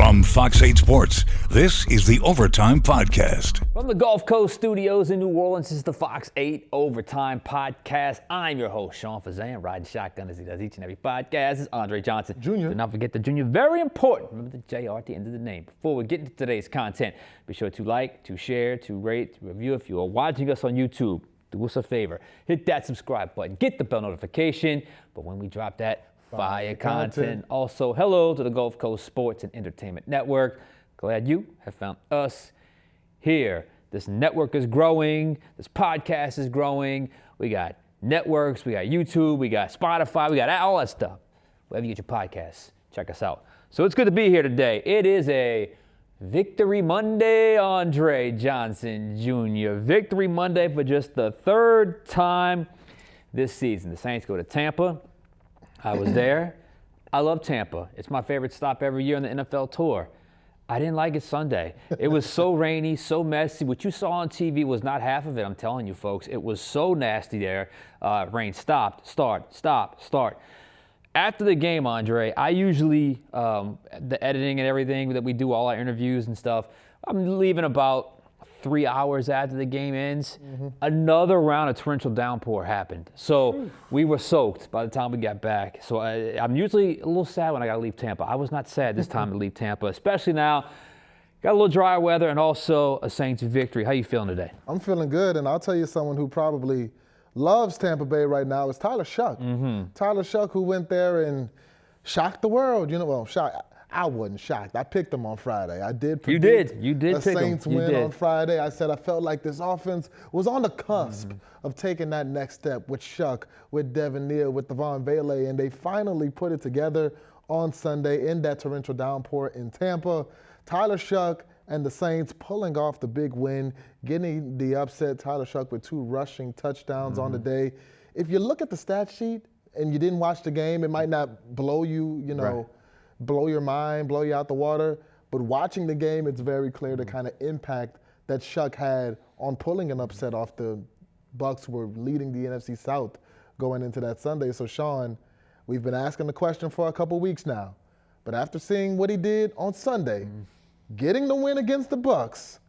From Fox 8 Sports, this is the Overtime Podcast. From the Gulf Coast studios in New Orleans, this is the Fox 8 Overtime Podcast. I'm your host, Sean Fazende, riding shotgun as he does each and every podcast. This is Andre Johnson. Junior. Do not forget the Junior. Very important. Remember the JR at the end of the name. Before we get into today's content, be sure to like, to share, to rate, to review. If you are watching us on YouTube, do us a favor. Hit that subscribe button. Get the bell notification. But when we drop that, fire content. Also, hello to the Gulf Coast Sports and Entertainment Network. Glad you have found us here. This network is growing. This podcast is growing. We got networks. We got YouTube. We got Spotify. We got all that stuff. Wherever you get your podcasts, check us out. So it's good to be here today. It is a Victory Monday, Andre Johnson Jr. Victory Monday for just the third time this season. The Saints go to Tampa. I was there. I love Tampa. It's my favorite stop every year on the NFL tour. I didn't like it Sunday. It was so rainy, so messy. What you saw on TV was not half of it, I'm telling you folks. It was so nasty there. Rain stopped, start, stop, start. After the game, Andre, I usually, the editing and everything that we do, all our interviews and stuff, I'm leaving about 3 hours after the game ends. Another round of torrential downpour happened. So we were soaked by the time we got back. So I'm usually a little sad when I got to leave Tampa. I was not sad this time to leave Tampa, especially now. Got a little drier weather and also a Saints victory. How you feeling today? I'm feeling good, and I'll tell you someone who probably loves Tampa Bay right now is Tyler Shough. Tyler Shough, who went there and shocked the world. You know, well, shocked. I wasn't shocked. I picked them on Friday. I did predict You did the pick Saints them. win on Friday. I said I felt like this offense was on the cusp of taking that next step with Shuck, with Devin Neal, with Devon Vele, and they finally put it together on Sunday in that torrential downpour in Tampa. Tyler Shough and the Saints pulling off the big win, getting the upset. Tyler Shough with 2 rushing touchdowns on the day. If you look at the stat sheet and you didn't watch the game, it might not blow you, Right. blow your mind, blow you out the water. But watching the game, it's very clear the kind of impact that Shuck had on pulling an upset off the Bucs, who were leading the NFC South going into that Sunday. So, Sean, we've been asking the question for a couple weeks now. But after seeing what he did on Sunday, getting the win against the Bucs,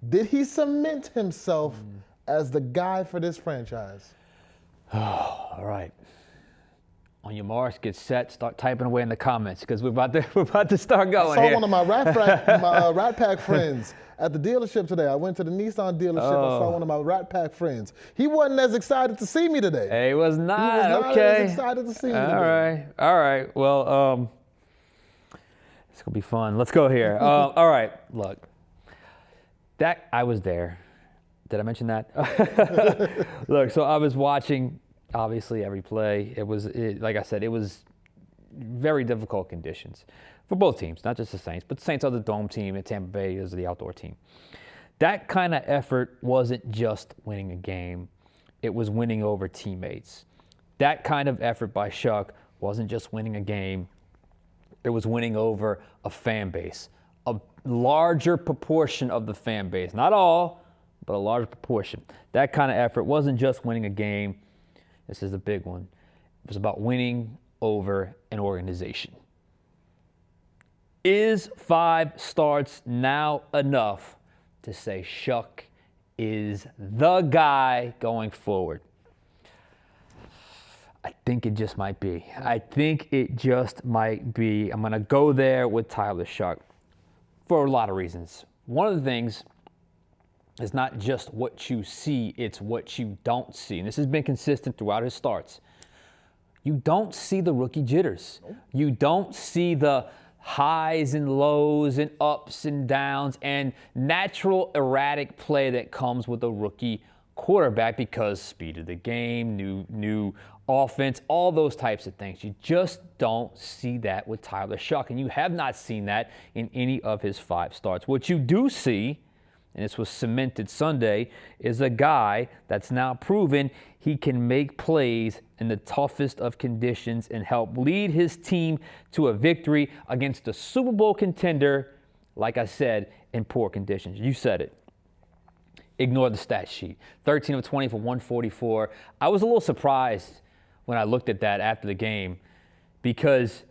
did he cement himself as the guy for this franchise? All right. On your marks, get set, start typing away in the comments because we're about to start going I saw here. one of my Rat Pack friends at the dealership today. I went to the Nissan dealership. I saw one of my Rat Pack friends. He wasn't as excited to see me today. He was not. He was not Okay. as excited to see me today. All right. Well, it's gonna be fun. Let's go here. All right. Look, that I was there. Did I mention that? Look, so I was watching. Obviously, every play, like I said, it was very difficult conditions for both teams, not just the Saints, but the Saints are the dome team and Tampa Bay is the outdoor team. That kind of effort wasn't just winning a game, it was winning over teammates. That kind of effort by Shuck wasn't just winning a game, it was winning over a fan base, a larger proportion of the fan base. Not all, but a larger proportion. That kind of effort wasn't just winning a game. This is the big one. It was about winning over an organization. Is 5 starts now enough to say Shuck is the guy going forward? I think it just might be. I think it just might be. I'm going to go there with Tyler Shough for a lot of reasons. One of the things is not just what you see, it's what you don't see. And this has been consistent throughout his starts. You don't see the rookie jitters. You don't see the highs and lows and ups and downs and natural erratic play that comes with a rookie quarterback because speed of the game, new offense, all those types of things. You just don't see that with Tyler Shough, and you have not seen that in any of his 5 starts. What you do see, and this was cemented Sunday, is a guy that's now proven he can make plays in the toughest of conditions and help lead his team to a victory against a Super Bowl contender, like I said, in poor conditions. You said it. Ignore the stat sheet. 13 of 20 for 144. I was a little surprised when I looked at that after the game because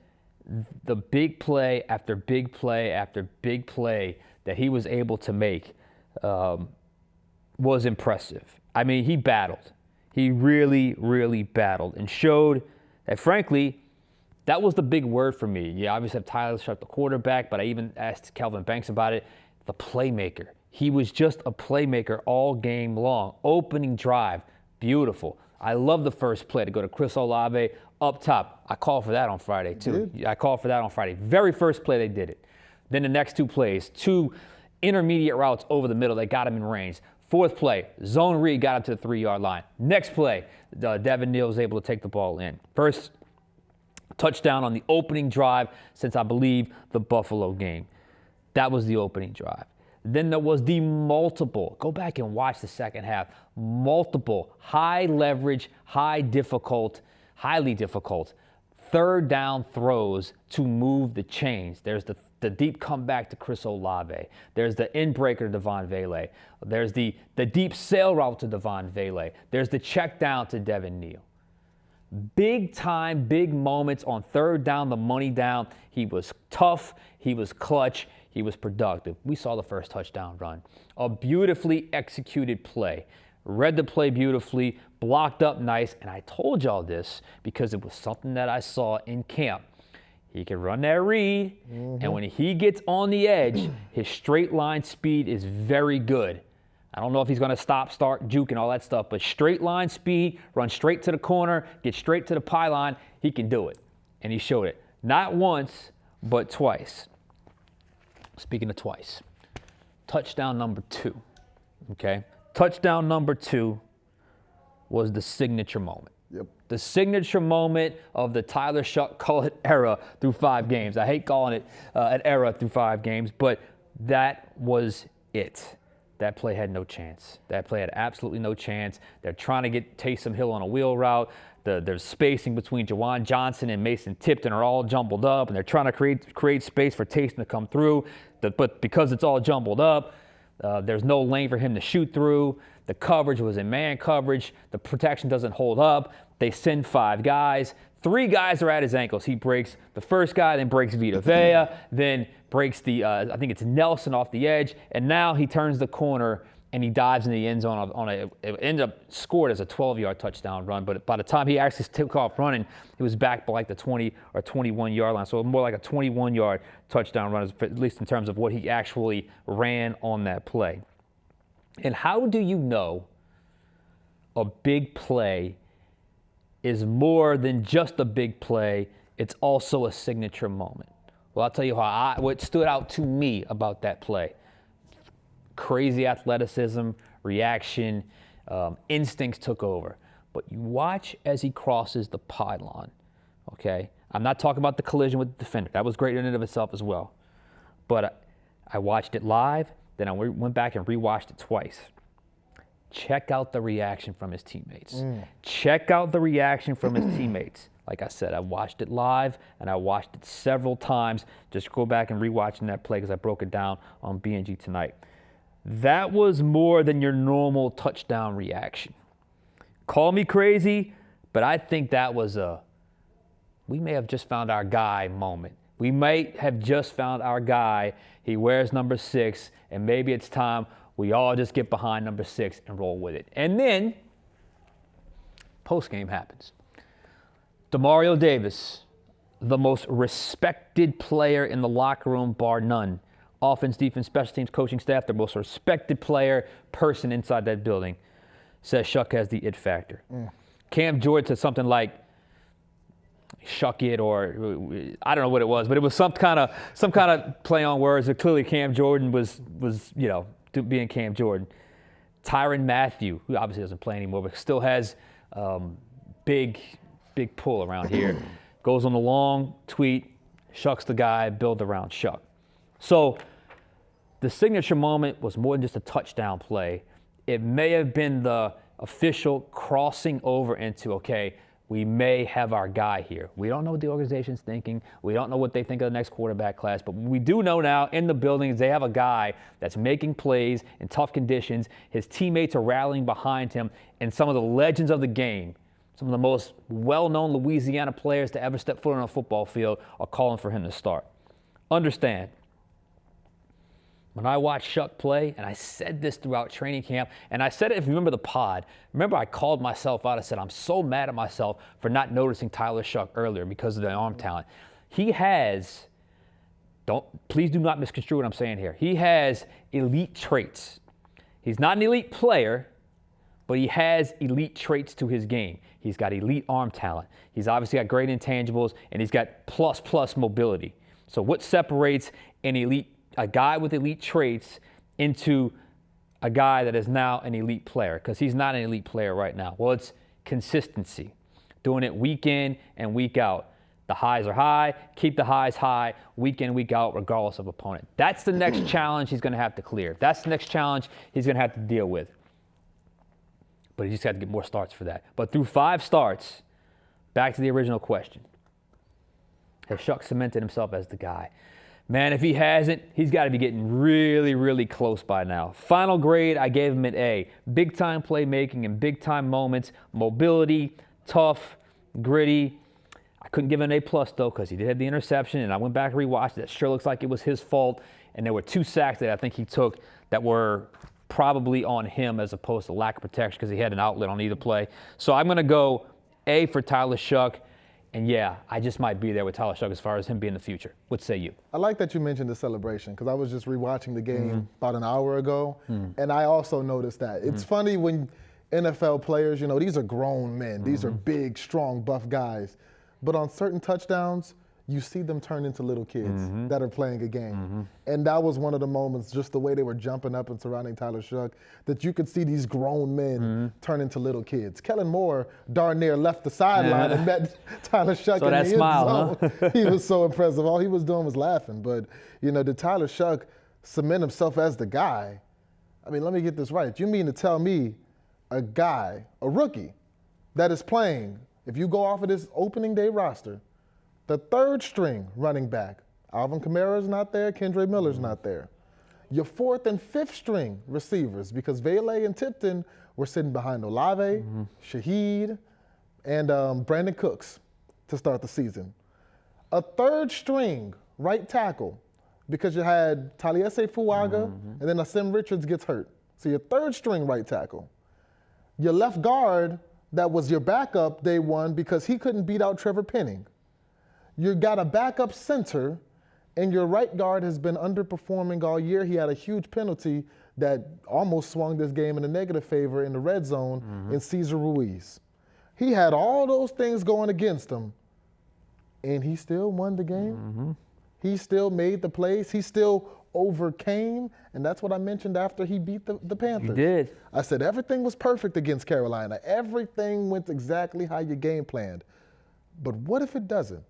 the big play after big play after big play that he was able to make was impressive. I mean, he battled. He really, really battled and showed that, frankly, that was the big word for me. Yeah, obviously have Tyler Shough, the quarterback, but I even asked Kelvin Banks about it. The playmaker. He was just a playmaker all game long. Opening drive, beautiful. I love the first play to go to Chris Olave up top. I called for that on Friday, too. I called for that on Friday. Very first play they did it. Then the next two plays, two intermediate routes over the middle that got him in range. Fourth play, zone read got him to the 3-yard line. Next play, Devin Neal was able to take the ball in. First touchdown on the opening drive since, I believe, the Buffalo game. That was the opening drive. Then there was the multiple, go back and watch the second half, multiple high leverage, highly difficult third down throws to move the chains. There's the deep comeback to Chris Olave. There's the in breaker to Devon Vele. There's the deep sail route to Devon Vele. There's the check down to Devin Neal. Big time, big moments on third down, the money down. He was tough, he was clutch, he was productive. We saw the first touchdown run. A beautifully executed play. Read the play beautifully, blocked up nice, and I told y'all this because it was something that I saw in camp. He can run that read, and when he gets on the edge, his straight line speed is very good. I don't know if he's going to stop, start, juke, and all that stuff, but straight line speed, run straight to the corner, get straight to the pylon, he can do it. And he showed it. Not once, but twice. Speaking of twice, touchdown number 2, okay? Touchdown number 2 was the signature moment. Yep. The signature moment of the Tyler Shough, call it era, through 5 games. I hate calling it an era through 5 games, but that was it. That play had no chance. That play had absolutely no chance. They're trying to get Taysom Hill on a wheel route. There's spacing between Jawan Johnson and Mason Tipton are all jumbled up, and they're trying to create space for Taysom to come through. But because it's all jumbled up, there's no lane for him to shoot through. The coverage was in man coverage. The protection doesn't hold up. They send 5 guys. 3 guys are at his ankles. He breaks the first guy, then breaks Vita Vea, then breaks I think it's Nelson off the edge, and now he turns the corner and he dives in the end zone it ended up scored as a 12-yard touchdown run, but by the time he actually took off running, he was back by like the 20 or 21-yard line, so more like a 21-yard touchdown run, at least in terms of what he actually ran on that play. And how do you know a big play is more than just a big play, it's also a signature moment? Well, I'll tell you what stood out to me about that play. Crazy athleticism, reaction, instincts took over. But you watch as he crosses the pylon, okay? I'm not talking about the collision with the defender. That was great in and of itself as well. But I watched it live, then I went back and rewatched it twice. Check out the reaction from his teammates. Check out the reaction from his teammates. Like I said, I watched it live, and I watched it several times. Just go back and rewatching that play because I broke it down on BNG tonight. That was more than your normal touchdown reaction. Call me crazy, but I think that was we may have just found our guy moment. We might have just found our guy. He wears number 6, and maybe it's time we all just get behind number 6 and roll with it. And then, postgame happens. Demario Davis, the most respected player in the locker room, bar none. Offense, defense, special teams, coaching staff, the most respected person inside that building, says Shuck has the it factor. Cam Jordan said something like, Shuck it, or I don't know what it was, but it was some kind of play on words. That clearly Cam Jordan was being Cam Jordan. Tyrann Mathieu, who obviously doesn't play anymore, but still has big pull around here, goes on the long tweet, Shuck's the guy, build around Shuck. So the signature moment was more than just a touchdown play. It may have been the official crossing over into, okay, we may have our guy here. We don't know what the organization's thinking. We don't know what they think of the next quarterback class, but we do know now in the building they have a guy that's making plays in tough conditions. His teammates are rallying behind him, and some of the legends of the game, some of the most well-known Louisiana players to ever step foot on a football field are calling for him to start. Understand, when I watch Shuck play, and I said this throughout training camp, and I said it, if you remember the pod, remember I called myself out. I said, I'm so mad at myself for not noticing Tyler Shough earlier because of the arm talent. He has, please do not misconstrue what I'm saying here. He has elite traits. He's not an elite player, but he has elite traits to his game. He's got elite arm talent. He's obviously got great intangibles, and he's got plus mobility. So what separates a guy with elite traits into a guy that is now an elite player? Because he's not an elite player right now. Well, it's consistency. Doing it week in and week out. The highs are high, keep the highs high, week in, week out, regardless of opponent. That's the next challenge he's going to have to clear. That's the next challenge he's going to have to deal with. But he just got to get more starts for that. But through 5 starts, back to the original question, has Shuck cemented himself as the guy? Man, if he hasn't, he's got to be getting really close by now. Final grade, I gave him an A. Big-time playmaking and big-time moments, mobility, tough, gritty. I couldn't give him an A+ though because he did have the interception, and I went back and rewatched it. It sure looks like it was his fault, and there were 2 sacks that I think he took that were probably on him as opposed to lack of protection because he had an outlet on either play. So I'm going to go A for Tyler Shough. And yeah, I just might be there with Tyler Shough as far as him being the future. What say you? I like that you mentioned the celebration because I was just rewatching the game about an hour ago, and I also noticed that. It's funny when NFL players, these are grown men. These are big, strong, buff guys. But on certain touchdowns, you see them turn into little kids that are playing a game. And that was one of the moments, just the way they were jumping up and surrounding Tyler Shough, that you could see these grown men turn into little kids. Kellen Moore darn near left the sideline and met Tyler Shough in the end zone. Huh? He was so impressive. All he was doing was laughing. But, did Tyler Shough cement himself as the guy? I mean, let me get this right. You mean to tell me a guy, a rookie, that is playing, if you go off of this opening day roster, the 3rd string running back, Alvin Kamara's not there, Kendre Miller's not there. Your 4th and 5th string receivers, because Vele and Tipton were sitting behind Olave, Shaheed, and Brandon Cooks to start the season. A 3rd string right tackle, because you had Taliese Fuaga, and then Asim Richards gets hurt. So your 3rd string right tackle. Your left guard, that was your backup day 1 because he couldn't beat out Trevor Penning. You got a backup center, and your right guard has been underperforming all year. He had a huge penalty that almost swung this game in a negative favor in the red zone in Cesar Ruiz. He had all those things going against him, and he still won the game. He still made the plays. He still overcame, and that's what I mentioned after he beat the Panthers. He did. I said everything was perfect against Carolina. Everything went exactly how you game planned. But what if it doesn't?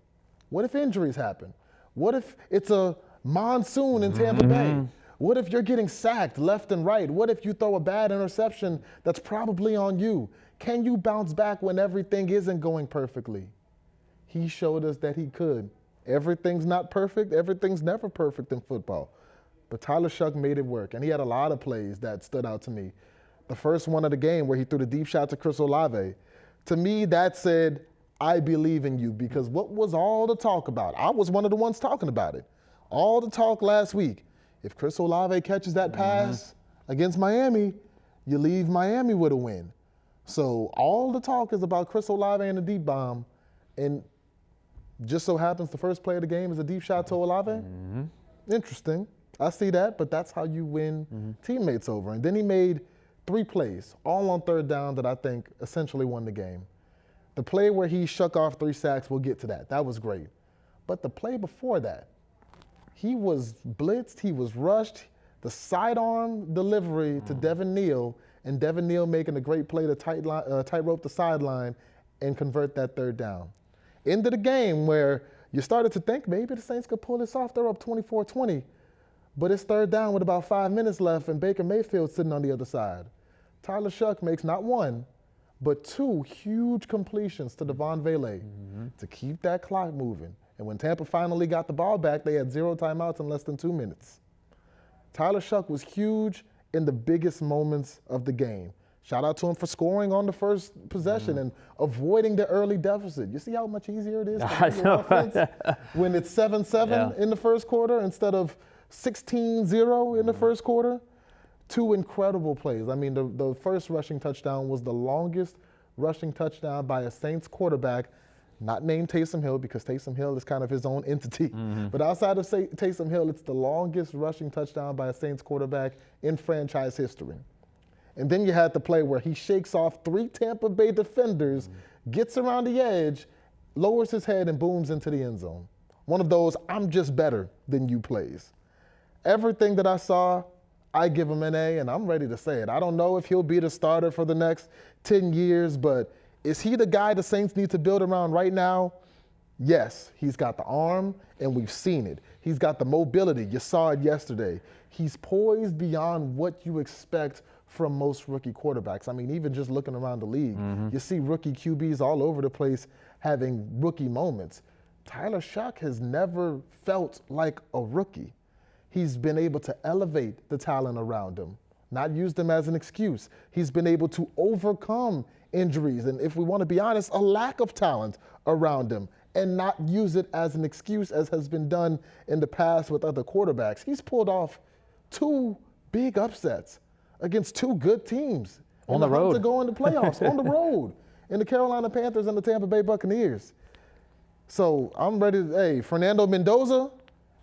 What if injuries happen? What if it's a monsoon in Tampa Bay? What if you're getting sacked left and right? What if you throw a bad interception that's probably on you? Can you bounce back when everything isn't going perfectly? He showed us that he could. Everything's not perfect. Everything's never perfect in football. But Tyler Shough made it work, and he had a lot of plays that stood out to me. The first one of the game where he threw the deep shot to Chris Olave, to me that said, I believe in you, because what was all the talk about? I was one of the ones talking about it. All the talk last week. If Chris Olave catches that pass against Miami, you leave Miami with a win. So all the talk is about Chris Olave and the deep bomb, and just so happens the first play of the game is a deep shot to Olave. Interesting. I see that, but that's how you win teammates over. And then he made 3 plays, all on 3rd down, that I think essentially won the game. The play where he shook off 3 sacks, we'll get to that. That was great. But the play before that, he was blitzed, he was rushed, the sidearm delivery to Devin Neal, and Devin Neal making a great play to tightrope the sideline and convert that 3rd down. Into the game where you started to think maybe the Saints could pull this off. They're up 24-20. But it's 3rd down with about 5 minutes left, and Baker Mayfield sitting on the other side. Tyler Shough makes not 1, but 2 huge completions to Devon Vele to keep that clock moving. And when Tampa finally got the ball back, they had 0 timeouts in less than 2 minutes. Tyler Shough was huge in the biggest moments of the game. Shout out to him for scoring on the first possession and avoiding the early deficit. You see how much easier it is to run your offense when it's 7-7 in the first quarter instead of 16-0 in the first quarter? Two incredible plays. I mean, the first rushing touchdown was the longest rushing touchdown by a Saints quarterback, not named Taysom Hill because Taysom Hill is kind of his own entity. But outside of Taysom Hill, it's the longest rushing touchdown by a Saints quarterback in franchise history. And then you had the play where he shakes off 3 Tampa Bay defenders, gets around the edge, lowers his head, and booms into the end zone. One of those I'm just better than you plays. Everything that I saw, I give him an A, and I'm ready to say it. I don't know if he'll be the starter for the next 10 years, but is he the guy the Saints need to build around right now? Yes, he's got the arm, and we've seen it. He's got the mobility. You saw it yesterday. He's poised beyond what you expect from most rookie quarterbacks. I mean, even just looking around the league, you see rookie QBs all over the place having rookie moments. Tyler Shough has never felt like a rookie. He's been able to elevate the talent around him, not use them as an excuse. He's been able to overcome injuries, and if we want to be honest, a lack of talent around him, and not use it as an excuse as has been done in the past with other quarterbacks. He's pulled off 2 big upsets against 2 good teams on the road to go into playoffs on the road in the Carolina Panthers and the Tampa Bay Buccaneers. So I'm ready to, hey, Fernando Mendoza,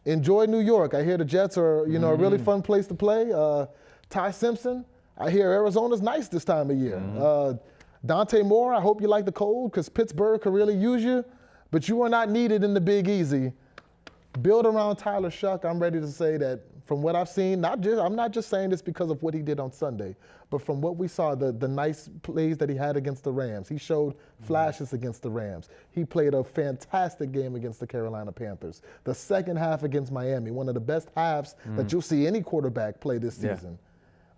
enjoy New York. I hear the Jets are, a really fun place to play. Ty Simpson, I hear Arizona's nice this time of year. Dante Moore, I hope you like the cold because Pittsburgh could really use you, but you are not needed in the Big Easy. Build around Tyler Shough. I'm ready to say that from what I've seen, I'm not just saying this because of what he did on Sunday, but from what we saw, the nice plays that he had against the Rams. He showed flashes against the Rams. He played a fantastic game against the Carolina Panthers. The second half against Miami, one of the best halves that you'll see any quarterback play this season.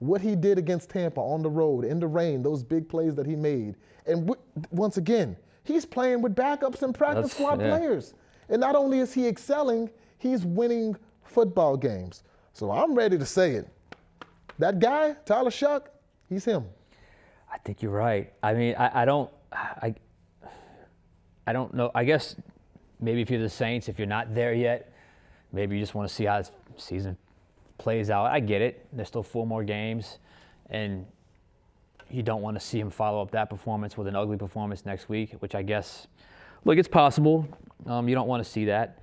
What he did against Tampa on the road, in the rain, those big plays that he made. And once again, he's playing with backups and practice squad players. And not only is he excelling, he's winning football games. So I'm ready to say it. That guy, Tyler Shough, he's him. I think you're right. I mean, I don't know. I guess maybe if you're the Saints, if you're not there yet, maybe you just want to see how this season plays out. I get it. There's still 4 more games, and you don't want to see him follow up that performance with an ugly performance next week, which I guess, look, it's possible. You don't want to see that.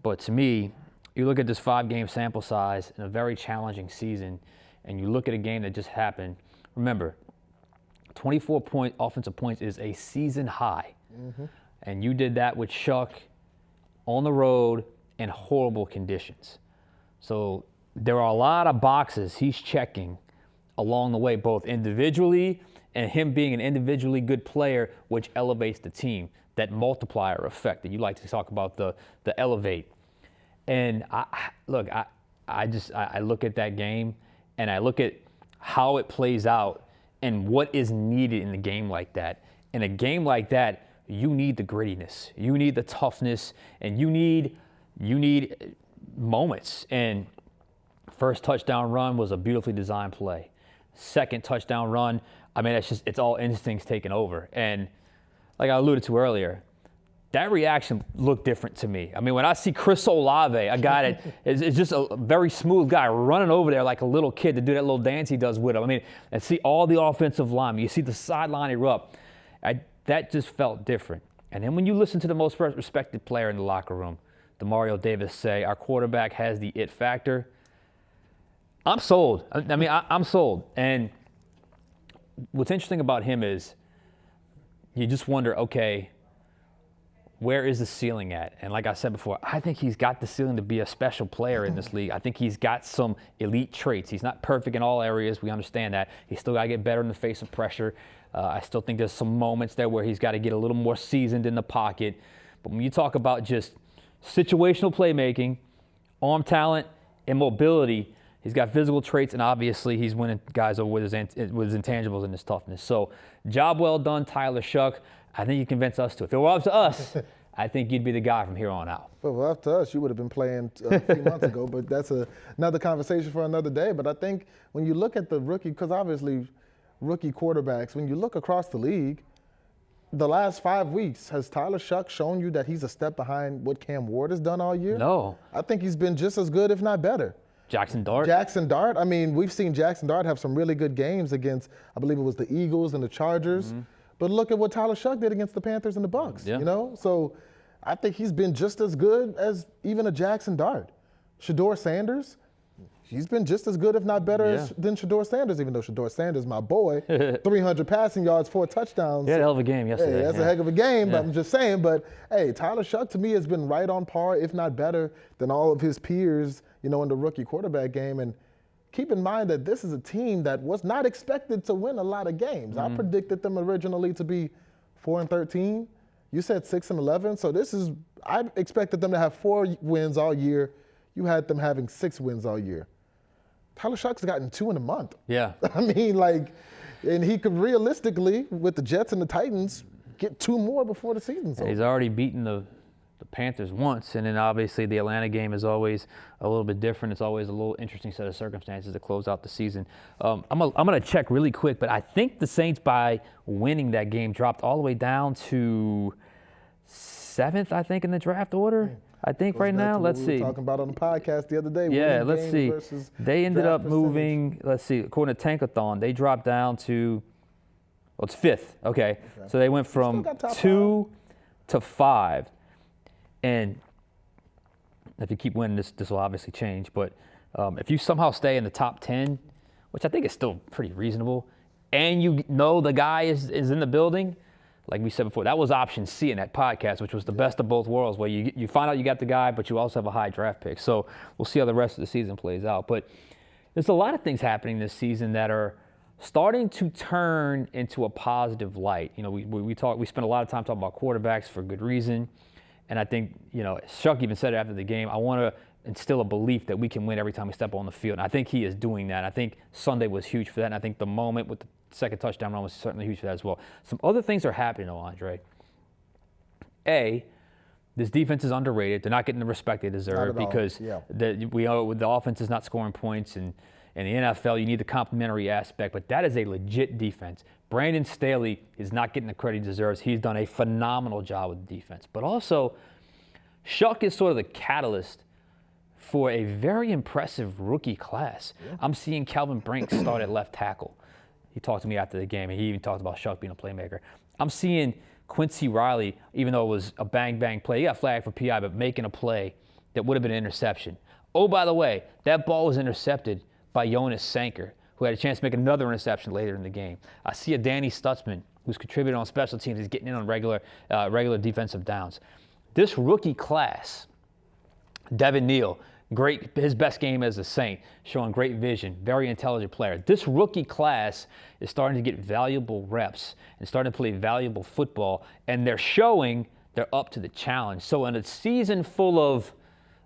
But to me, you look at this 5-game sample size in a very challenging season, and you look at a game that just happened. Remember, 24 offensive points is a season high. And you did that with Shuck on the road in horrible conditions. So there are a lot of boxes he's checking along the way, both individually and him being an individually good player, which elevates the team. That multiplier effect that you like to talk about, the elevate. And I look at that game and I look at how it plays out and what is needed in a game like that. In a game like that, you need the grittiness, you need the toughness, and you need moments. And first touchdown run was a beautifully designed play. Second touchdown run, I mean, it's all instincts taking over. And like I alluded to earlier, that reaction looked different to me. I mean, when I see Chris Olave, a guy that is just a very smooth guy running over there like a little kid to do that little dance he does with him. I mean, and see all the offensive linemen, you see the sideline erupt. That just felt different. And then when you listen to the most respected player in the locker room, Demario Davis, say, our quarterback has the it factor, I'm sold. I mean, I'm sold. And what's interesting about him is you just wonder, okay, where is the ceiling at? And like I said before, I think he's got the ceiling to be a special player in this league. I think he's got some elite traits. He's not perfect in all areas. We understand that. He's still got to get better in the face of pressure. I still think there's some moments there where he's got to get a little more seasoned in the pocket. But when you talk about just situational playmaking, arm talent, and mobility, he's got physical traits, and obviously he's winning guys over with his intangibles and his toughness. So job well done, Tyler Shough. I think you convinced us to. If it were up to us, I think you'd be the guy from here on out. If it were up to us, you would have been playing a few months ago, but that's another conversation for another day. But I think when you look at the rookie, because obviously rookie quarterbacks, when you look across the league, the last 5 weeks, has Tyler Shough shown you that he's a step behind what Cam Ward has done all year? No. I think he's been just as good, if not better. Jackson Dart? Jackson Dart. I mean, we've seen Jackson Dart have some really good games against, I believe it was the Eagles and the Chargers. But look at what Tyler Shough did against the Panthers and the Bucs, you know? So I think he's been just as good as even a Jackson Dart. Shedeur Sanders, he's been just as good, if not better, than Shedeur Sanders, even though Shedeur Sanders, my boy, 300 passing yards, 4 touchdowns. He had a hell of a game yesterday. Hey, that's a heck of a game, but I'm just saying. But, hey, Tyler Shough, to me, has been right on par, if not better, than all of his peers, you know, in the rookie quarterback game. And keep in mind that this is a team that was not expected to win a lot of games. I predicted them originally to be 4-13. You said 6-11. So this is, I expected them to have 4 wins all year. You had them having 6 wins all year. Tyler Shough's gotten 2 in a month. Yeah. I mean, like, and he could realistically, with the Jets and the Titans, get 2 more before the season's over. He's already beaten the Panthers once, and then obviously the Atlanta game is always a little bit different. It's always a little interesting set of circumstances to close out the season. I'm going to check really quick, but I think the Saints, by winning that game, dropped all the way down to 7th, I think, in the draft order. I think right now, let's see. We were talking about on the podcast the other day. Yeah, let's see. They ended up moving, let's see, according to Tankathon, they dropped down to, well, it's 5th. Okay. So they went from 2 to 5. And if you keep winning, this will obviously change. But if you somehow stay in the top 10, which I think is still pretty reasonable, and you know the guy is in the building, like we said before, that was option C in that podcast, which was the best of both worlds, where you find out you got the guy, but you also have a high draft pick. So we'll see how the rest of the season plays out. But there's a lot of things happening this season that are starting to turn into a positive light. You know, we spent a lot of time talking about quarterbacks for good reason. And I think, you know, Shuck even said it after the game, I want to instill a belief that we can win every time we step on the field. And I think he is doing that. I think Sunday was huge for that. And I think the moment with the second touchdown run was certainly huge for that as well. Some other things are happening, though, Andre. A, this defense is underrated. They're not getting the respect they deserve because the offense is not scoring points. And in the NFL, you need the complementary aspect. But that is a legit defense. Brandon Staley is not getting the credit he deserves. He's done a phenomenal job with the defense. But also, Shuck is sort of the catalyst for a very impressive rookie class. I'm seeing Calvin Brink start at left tackle. He talked to me after the game, and he even talked about Shuck being a playmaker. I'm seeing Quincy Riley, even though it was a bang-bang play, he got flagged for PI, but making a play that would have been an interception. Oh, by the way, that ball was intercepted by Jonas Sanker, who had a chance to make another interception later in the game. I see a Danny Stutzman, who's contributed on special teams. He's getting in on regular defensive downs. This rookie class, Devin Neal, great, his best game as a Saint, showing great vision, very intelligent player. This rookie class is starting to get valuable reps and starting to play valuable football, and they're showing they're up to the challenge. So in a season full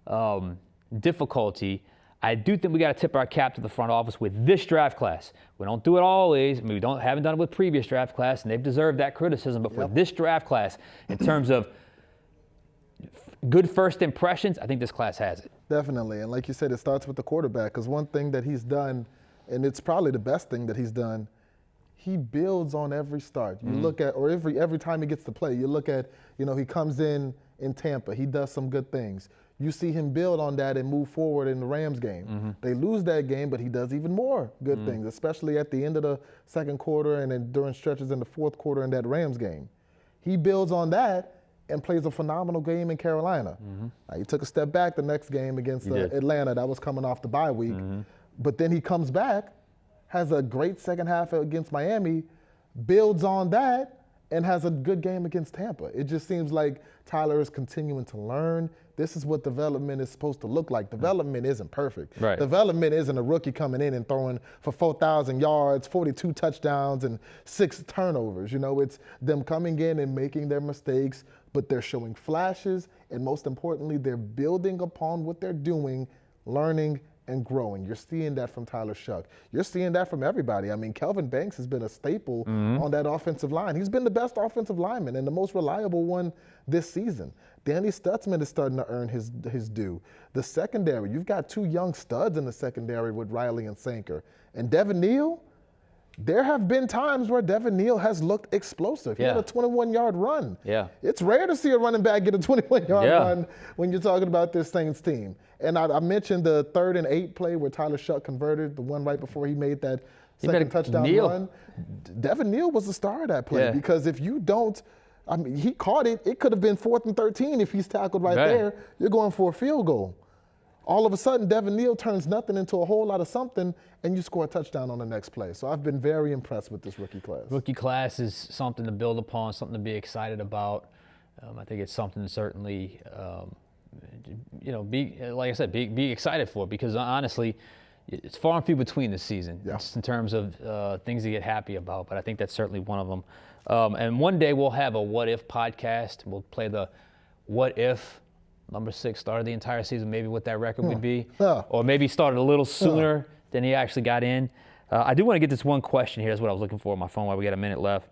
of difficulty, I do think we got to tip our cap to the front office with this draft class. We don't do it always. I mean, haven't done it with previous draft class, and they've deserved that criticism. But for this draft class, in terms of good first impressions, I think this class has it. Definitely. And like you said, it starts with the quarterback, because one thing that he's done, and it's probably the best thing that he's done, he builds on every start. You look at, or every time he gets to play, you look at, you know, he comes in Tampa, he does some good things. You see him build on that and move forward in the Rams game. They lose that game, but he does even more good things, especially at the end of the second quarter and then during stretches in the fourth quarter in that Rams game. He builds on that and plays a phenomenal game in Carolina. He took a step back the next game against Atlanta. That was coming off the bye week. But then he comes back, has a great second half against Miami, builds on that, and has a good game against Tampa. It just seems like Tyler is continuing to learn. This is what development is supposed to look like. Development isn't perfect. Right. Development isn't a rookie coming in and throwing for 4,000 yards, 42 touchdowns, and 6 turnovers. You know, it's them coming in and making their mistakes, but they're showing flashes, and most importantly, they're building upon what they're doing, learning, and growing. You're seeing that from Tyler Shough. You're seeing that from everybody. I mean, Kelvin Banks has been a staple on that offensive line. He's been the best offensive lineman and the most reliable one this season. Danny Stutzman is starting to earn his due. The secondary, you've got 2 young studs in the secondary with Riley and Sanker. And Devin Neal, there have been times where Devin Neal has looked explosive. He had a 21-yard run. Yeah. It's rare to see a running back get a 21-yard run when you're talking about this Saints team. And I mentioned the 3rd and 8 play where Tyler Shuck converted, the one right before he made that second touchdown run. Devin Neal was the star of that play because if you don't, I mean, he caught it. It could have been 4th and 13 if he's tackled right there. You're going for a field goal. All of a sudden, Devin Neal turns nothing into a whole lot of something, and you score a touchdown on the next play. So I've been very impressed with this rookie class. Rookie class is something to build upon, something to be excited about. I think it's something to certainly, be, like I said, be excited for, because honestly, it's far and few between this season, just in terms of things to get happy about. But I think that's certainly one of them. And one day we'll have a What If podcast. We'll play the What If number 6 started the entire season, maybe what that record would be, or maybe started a little sooner than he actually got in. I do want to get this one question here. That's what I was looking for on my phone while we got a minute left,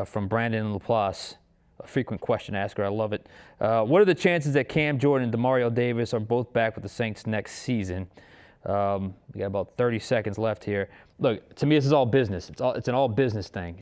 from Brandon Laplace, a frequent question asker. I love it. What are the chances that Cam Jordan and Demario Davis are both back with the Saints next season? We got about 30 seconds left here. Look, to me, this is all business. It's an all business thing.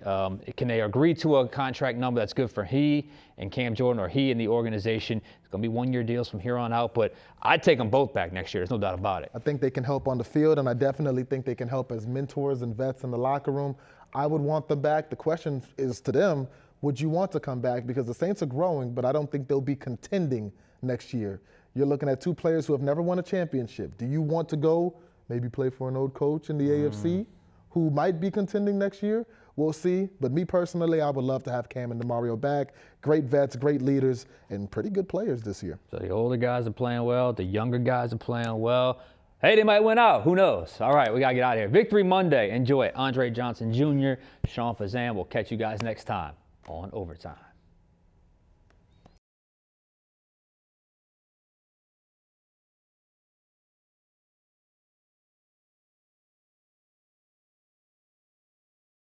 Can they agree to a contract number that's good for he and Cam Jordan, or he and the organization? It's going to be 1-year deals from here on out, but I'd take them both back next year. There's no doubt about it. I think they can help on the field, and I definitely think they can help as mentors and vets in the locker room. I would want them back. The question is to them, would you want to come back? Because the Saints are growing, but I don't think they'll be contending next year. You're looking at 2 players who have never won a championship. Do you want to go maybe play for an old coach in the AFC who might be contending next year? We'll see. But me personally, I would love to have Cam and Demario back. Great vets, great leaders, and pretty good players this year. So the older guys are playing well. The younger guys are playing well. Hey, they might win out. Who knows? All right, we got to get out of here. Victory Monday. Enjoy it. Andre Johnson Jr., Sean Fazende. We'll catch you guys next time on Overtime.